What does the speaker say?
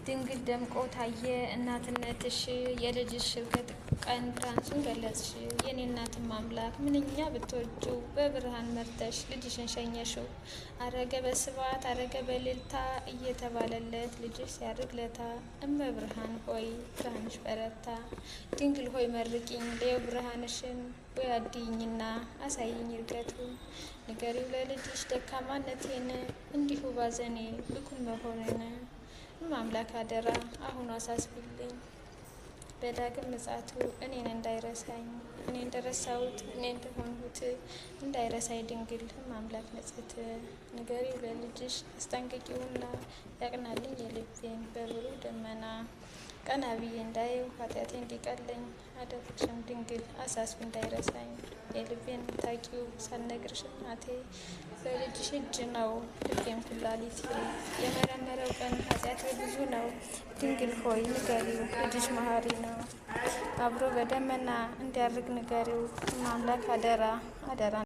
ድንግል ደምቆ ታየ እናትነትሽ የልጅሽ እርገት ቀን ብርሃንሽን ገለጽሽ የኔ እናትም አምላክ ምንኛ ብትወጂው በብርሃን መርተሽ ልጅሽን ሸኘሽው አረገ በስብሐት አረገ በእልልታ እየተባለለት ልጅሽ ሲያርግ ለታ እመብርሃን ሆይ ብርሃንሽ በረታ ድንግል ሆይ መርቂኝ ለየው ብርሃንሽን ወይ አድይኝና አሳይኝ እርገቱን ንገሪው ለልጅሽ ደካማነቴን እንዲሁ ባዘኔ ብኩን መሆኔን አምላክ አደራ አሁን አሳስቢልኝ በዳግም ምጽአቱ እኔን እንዳይረሳኝ እኔ እንደረሳሁት እኔ እንደሆንሁት እንዳይረሳኝ ድንግል አምላክ ንጽሕት ንገሪው ለልጅሽ አስጠንቅቂውና ያቅናልኝ የልቤን በብሩህ ደመና ቀና ብዬ እንዳየው ኃጢአቴ እንዲቀለኝ አደረግሽም ድንግል አሳስቢ እንዳይረሳኝ የልቤን ታውቂው ሳልነግርሽ እናቴ በልጅሽ እጅ ነው ልቤም ኩላሊቴ የመረመረው ቀን ኃጢአቴ ብዙ ነው ድንግል ሆይ ንገሪው ልጅሽ መሐሪ ነው አብሮ በደመና እንዲያርግ ንገሪው አምላክ አደራ አደራ